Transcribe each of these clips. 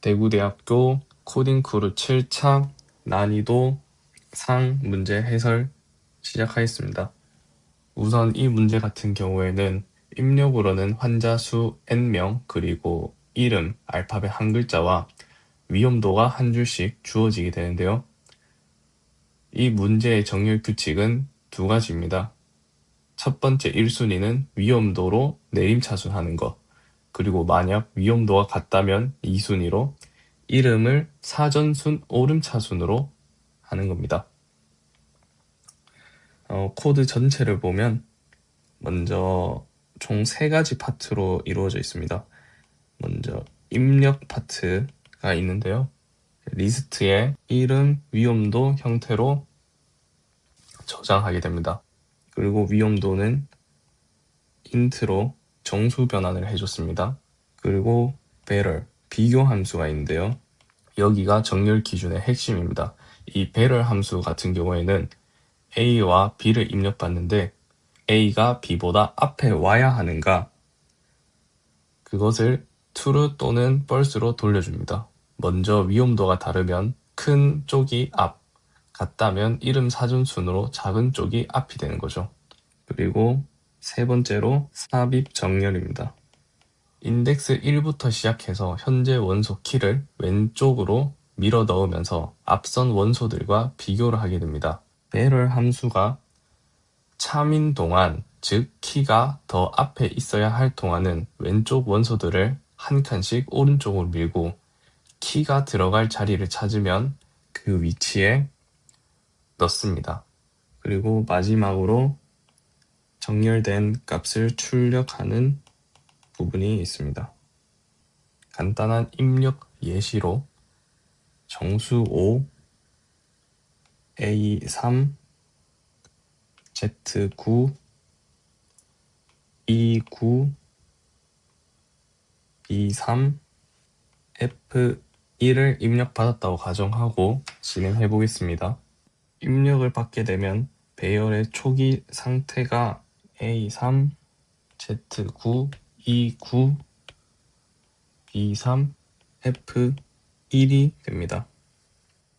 대구대학교 코딩크루 7차 난이도 상 문제 해설 시작하겠습니다. 우선 이 문제 같은 경우에는 입력으로는 환자 수 N명 그리고 이름, 알파벳 한 글자와 위험도가 한 줄씩 주어지게 되는데요. 이 문제의 정렬 규칙은 두 가지입니다. 첫 번째 1순위는 위험도로 내림차순하는 것, 그리고 만약 위험도가 같다면 2순위로 이름을 사전순 오름차순으로 하는 겁니다. 코드 전체를 보면 먼저 총 3가지 파트로 이루어져 있습니다. 먼저 입력 파트가 있는데요. 리스트에 이름, 위험도 형태로 저장하게 됩니다. 그리고 위험도는 int로 정수 변환을 해줬습니다. 그리고 better, 비교 함수가 있는데요. 여기가 정렬 기준의 핵심입니다. 이 better 함수 같은 경우에는 A와 B를 입력받는데 A가 B보다 앞에 와야 하는가, 그것을 true 또는 false로 돌려줍니다. 먼저 위험도가 다르면 큰 쪽이 앞, 같다면 이름 사전순으로 작은 쪽이 앞이 되는 거죠. 그리고 세 번째로 삽입 정렬입니다. 인덱스 1부터 시작해서 현재 원소 키를 왼쪽으로 밀어 넣으면서 앞선 원소들과 비교를 하게 됩니다. better 함수가 참인 동안, 즉 키가 더 앞에 있어야 할 동안은 왼쪽 원소들을 한 칸씩 오른쪽으로 밀고 키가 들어갈 자리를 찾으면 그 위치에 넣습니다. 그리고 마지막으로 정렬된 값을 출력하는 부분이 있습니다. 간단한 입력 예시로 정수 5, A3, Z9, E9, B3, F1을 입력받았다고 가정하고 진행해 보겠습니다. 입력을 받게 되면 배열의 초기 상태가 A3, Z9, E9, B3, F1이 됩니다.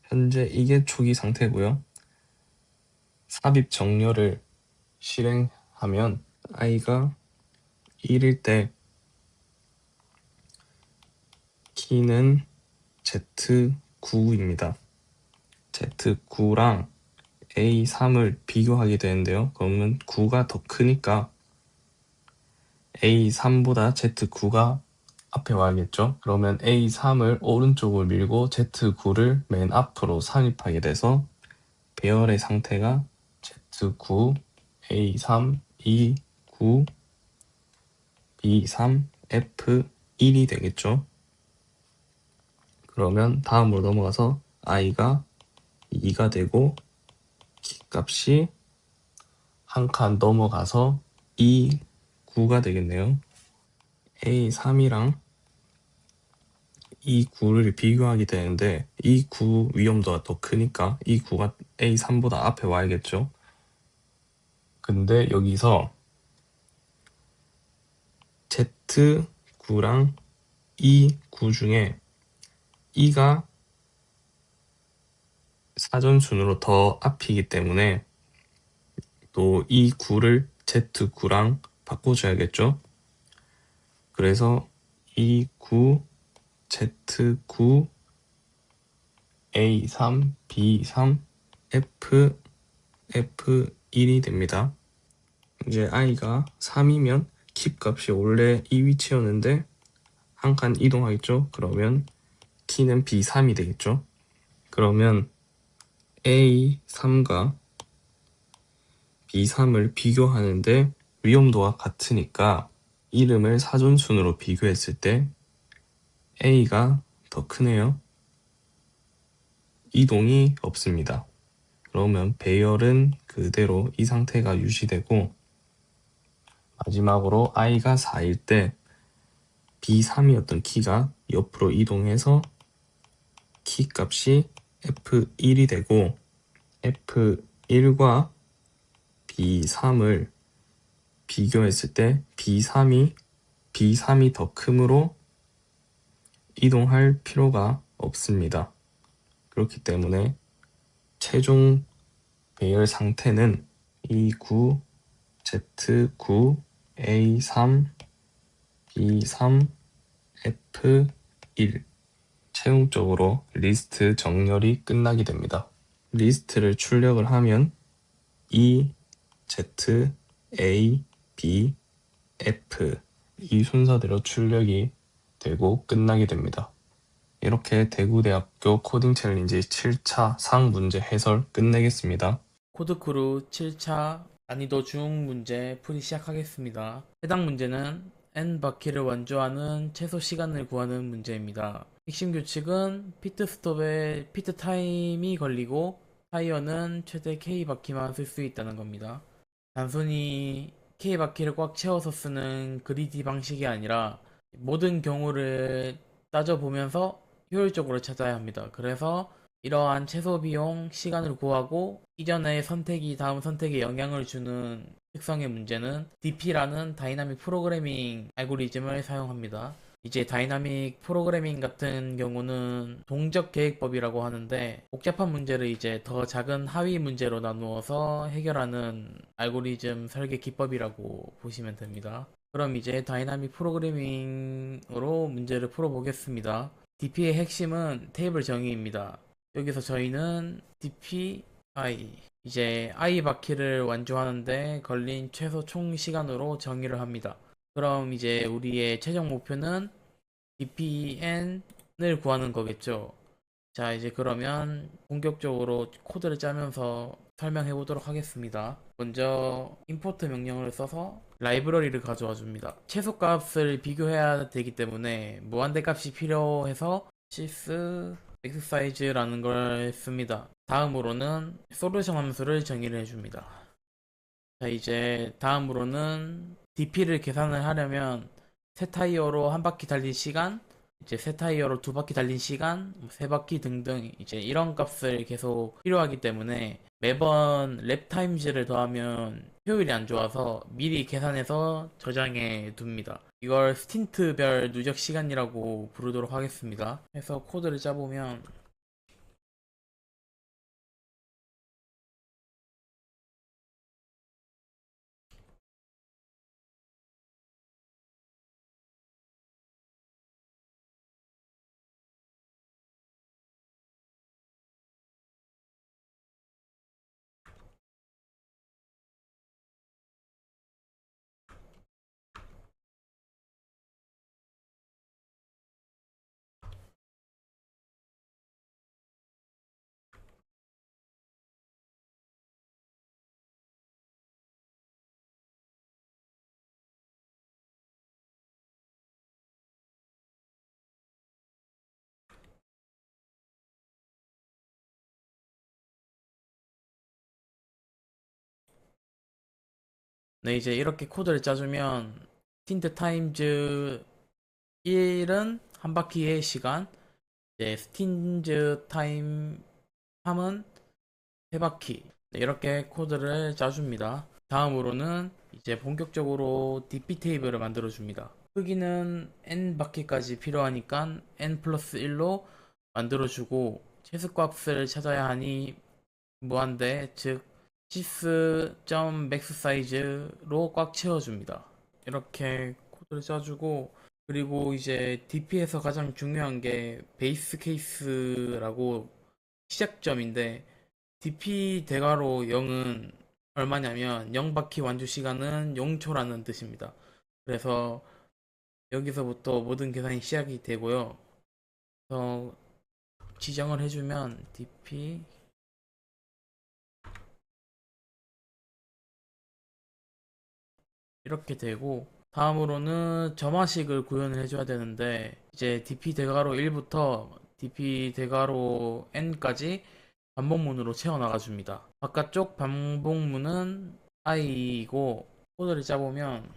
현재 이게 초기 상태고요. 삽입 정렬을 실행하면 i가 1일 때 키는 Z9입니다. Z9랑 A3을 비교하게 되는데요. 그러면 9가 더 크니까 A3보다 Z9가 앞에 와야겠죠. 그러면 A3을 오른쪽으로 밀고 Z9를 맨 앞으로 삽입하게 돼서 배열의 상태가 Z9, A3, E9, B3, F1이 되겠죠. 그러면 다음으로 넘어가서 i가 2가 되고 키 값이 한 칸 넘어가서 E9가 되겠네요. A3이랑 E9를 비교하게 되는데 E9 위험도가 더 크니까 E9가 A3보다 앞에 와야겠죠. 근데 여기서 Z9랑 E9 중에 E가 사전순으로 더 앞이기 때문에 또 E9를 Z9랑 바꿔줘야겠죠. 그래서 E9, Z9, A3, B3, F1이 됩니다. 이제 i가 3이면 키 값이 원래 이 위치였는데 한 칸 이동하겠죠. 그러면 키는 B3이 되겠죠. 그러면 A3과 B3을 비교하는데 위험도가 같으니까 이름을 사전순으로 비교했을 때 A가 더 크네요. 이동이 없습니다. 그러면 배열은 그대로 이 상태가 유지되고 마지막으로 i가 4일 때 B3이었던 키가 옆으로 이동해서 키 값이 F1이 되고 F1과 B3을 비교했을 때 B3이 더 크므로 이동할 필요가 없습니다. 그렇기 때문에 최종 배열 상태는 E9, Z9, A3, B3, F1 최종적으로 리스트 정렬이 끝나게 됩니다. 리스트를 출력을 하면 E, Z, A, B, F 이 순서대로 출력이 되고 끝나게 됩니다. 이렇게 대구대학교 코딩 챌린지 7차 상 문제 해설 끝내겠습니다. 코드크루 7차 난이도 중 문제 풀이 시작하겠습니다. 해당 문제는 N바퀴를 완주하는 최소 시간을 구하는 문제입니다. 핵심 규칙은 피트스톱에 피트 타임이 걸리고 타이어는 최대 K바퀴만 쓸 수 있다는 겁니다. 단순히 K바퀴를 꽉 채워서 쓰는 그리디 방식이 아니라 모든 경우를 따져보면서 효율적으로 찾아야 합니다. 그래서 이러한 최소 비용, 시간을 구하고 이전의 선택이 다음 선택에 영향을 주는 특성의 문제는 DP라는 다이나믹 프로그래밍 알고리즘을 사용합니다. 이제 다이나믹 프로그래밍 같은 경우는 동적 계획법이라고 하는데 복잡한 문제를 이제 더 작은 하위 문제로 나누어서 해결하는 알고리즘 설계 기법이라고 보시면 됩니다. 그럼 이제 다이나믹 프로그래밍으로 문제를 풀어보겠습니다. DP의 핵심은 테이블 정의입니다. 여기서 저희는 DP I 이제 I 바퀴를 완주하는데 걸린 최소 총 시간으로 정의를 합니다. 그럼 이제 우리의 최종 목표는 DPN을 구하는 거겠죠. 자, 이제 그러면 본격적으로 코드를 짜면서 설명해 보도록 하겠습니다. 먼저 import 명령을 써서 라이브러리를 가져와 줍니다. 최소값을 비교해야 되기 때문에 무한대 값이 필요해서 sys maxsize라는 걸 씁니다. 다음으로는 솔루션 함수를 정의를 해줍니다. 자, 이제 다음으로는 DP를 계산을 하려면 세 타이어로 한 바퀴 달린 시간, 이제 세 타이어로 두 바퀴 달린 시간, 세 바퀴 등등 이제 이런 값을 계속 필요하기 때문에 매번 랩 타임즈를 더하면 효율이 안 좋아서 미리 계산해서 저장해 둡니다. 이걸 스틴트별 누적 시간이라고 부르도록 하겠습니다. 해서 코드를 짜보면 네, 이제 이렇게 코드를 짜주면 스틴트 타임즈 1은 한 바퀴의 시간, 이제 스틴즈 타임 3은 세 바퀴. 네, 이렇게 코드를 짜줍니다. 다음으로는 이제 본격적으로 DP 테이블을 만들어 줍니다. 크기는 n 바퀴까지 필요하니까 n 플러스 1로 만들어 주고 최소값을 찾아야 하니 무한대, 즉 sys.maxsize로 꽉 채워줍니다. 이렇게 코드를 짜주고 그리고 이제 DP에서 가장 중요한 게 베이스 케이스라고 시작점인데 DP 대괄호 0은 얼마냐면 0바퀴 완주 시간은 0초라는 뜻입니다. 그래서 여기서부터 모든 계산이 시작이 되고요. 그래서 지정을 해주면 DP 이렇게 되고 다음으로는 점화식을 구현을 해줘야 되는데 이제 DP 대괄호 1부터 DP 대괄호 n까지 반복문으로 채워나가 줍니다. 바깥쪽 반복문은 i이고 코드를 짜보면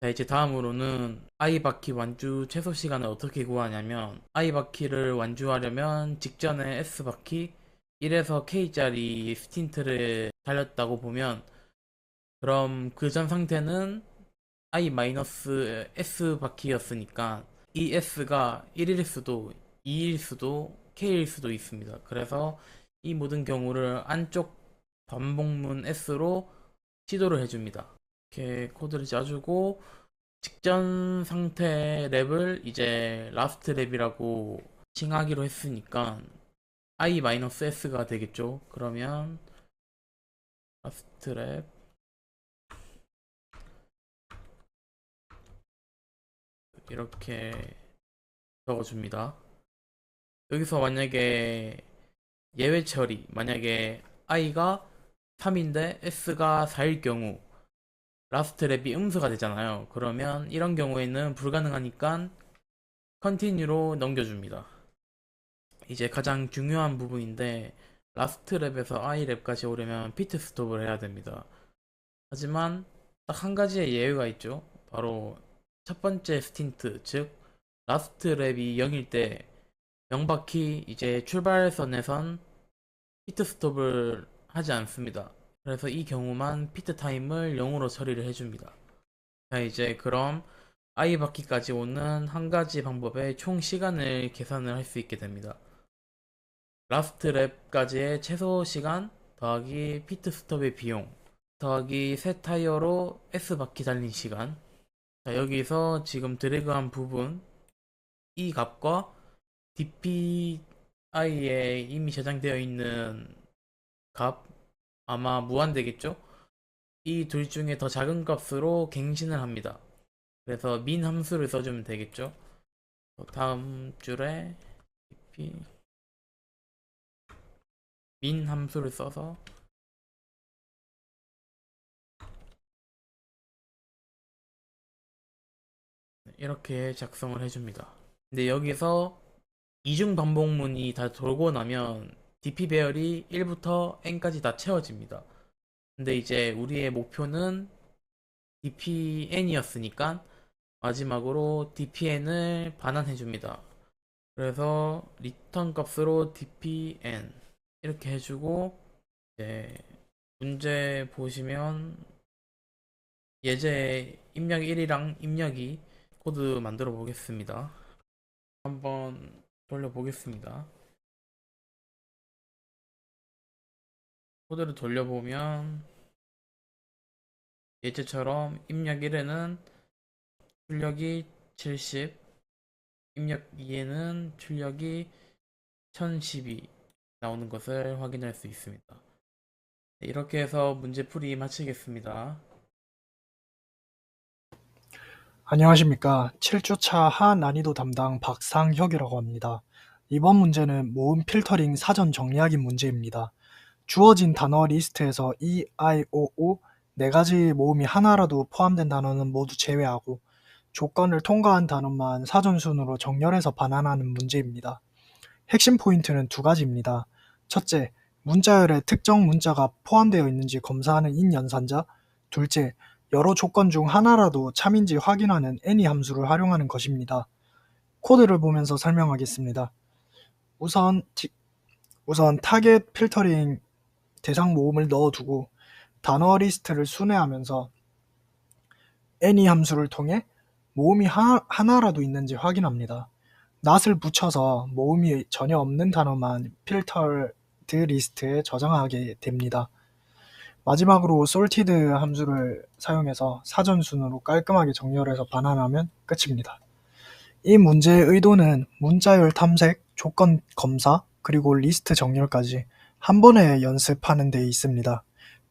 자, 이제 다음으로는 i바퀴 완주 최소 시간을 어떻게 구하냐면 i바퀴를 완주하려면 직전에 s바퀴 1에서 K짜리 스틴트를 달렸다고 보면, 그럼 그 전 상태는 i-s 바퀴였으니까 이 s가 1일 수도 2일 수도 k일 수도 있습니다. 그래서 이 모든 경우를 안쪽 반복문 s로 시도를 해줍니다. 이렇게 코드를 짜주고 직전 상태 랩을 이제 라스트 랩이라고 칭하기로 했으니까 i-s가 되겠죠. 그러면 라스트 랩 이렇게 적어줍니다. 여기서 만약에 예외 처리, 만약에 i가 3인데 s가 4일 경우 라스트 랩이 음수가 되잖아요. 그러면 이런 경우에는 불가능하니까 컨티뉴로 넘겨줍니다. 이제 가장 중요한 부분인데 라스트 랩에서 i 랩까지 오려면 피트 스톱을 해야 됩니다. 하지만 딱 한 가지의 예외가 있죠. 바로 첫 번째 스틴트, 즉 라스트 랩이 0일 때 명백히 이제 출발선에선 피트 스톱을 하지 않습니다. 그래서 이 경우만 피트 타임을 0으로 처리를 해줍니다. 자, 이제 그럼 i 바퀴까지 오는 한 가지 방법의 총 시간을 계산을 할 수 있게 됩니다. 라스트 랩까지의 최소 시간 더하기 피트 스톱의 비용 더하기 새 타이어로 S 바퀴 달린 시간. 자, 여기서 지금 드래그한 부분 이 값과 DPI에 이미 저장되어 있는 값 아마 무한되겠죠? 이 둘 중에 더 작은 값으로 갱신을 합니다. 그래서 민 함수를 써주면 되겠죠? 다음 줄에 DP 민 함수를 써서 이렇게 작성을 해줍니다. 근데 여기서 이중 반복문이 다 돌고 나면 DP 배열이 1부터 n까지 다 채워집니다. 근데 이제 우리의 목표는 dpn이었으니까 마지막으로 dpn을 반환해줍니다. 그래서 리턴 값으로 dpn 이렇게 해주고 이제 문제 보시면 예제 입력 1이랑 입력 2 코드 만들어 보겠습니다. 한번 돌려보겠습니다. 코드를 돌려보면 예제처럼 입력 1에는 출력이 70, 입력 2에는 출력이 1012 나오는 것을 확인할 수 있습니다. 이렇게 해서 문제풀이 마치겠습니다. 안녕하십니까. 7주차 하난이도 담당 박상혁이라고 합니다. 이번 문제는 모음 필터링 사전 정리하기 문제입니다. 주어진 단어 리스트에서 E, I, O, 네 가지 모음이 하나라도 포함된 단어는 모두 제외하고 조건을 통과한 단어만 사전 순으로 정렬해서 반환하는 문제입니다. 핵심 포인트는 두 가지입니다. 첫째, 문자열에 특정 문자가 포함되어 있는지 검사하는 인연산자. 둘째, 여러 조건 중 하나라도 참인지 확인하는 any 함수를 활용하는 것입니다. 코드를 보면서 설명하겠습니다. 우선 타겟 필터링 대상 모음을 넣어두고 단어 리스트를 순회하면서 any 함수를 통해 모음이 하나라도 있는지 확인합니다. not을 붙여서 모음이 전혀 없는 단어만 필터드 리스트에 저장하게 됩니다. 마지막으로 sorted 함수를 사용해서 사전 순으로 깔끔하게 정렬해서 반환하면 끝입니다. 이 문제의 의도는 문자열 탐색, 조건 검사, 그리고 리스트 정렬까지 한 번에 연습하는 데 있습니다.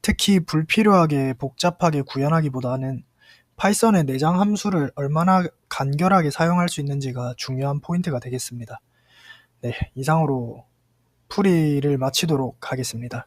특히 불필요하게 복잡하게 구현하기보다는 파이썬의 내장 함수를 얼마나 간결하게 사용할 수 있는지가 중요한 포인트가 되겠습니다. 네, 이상으로 풀이를 마치도록 하겠습니다.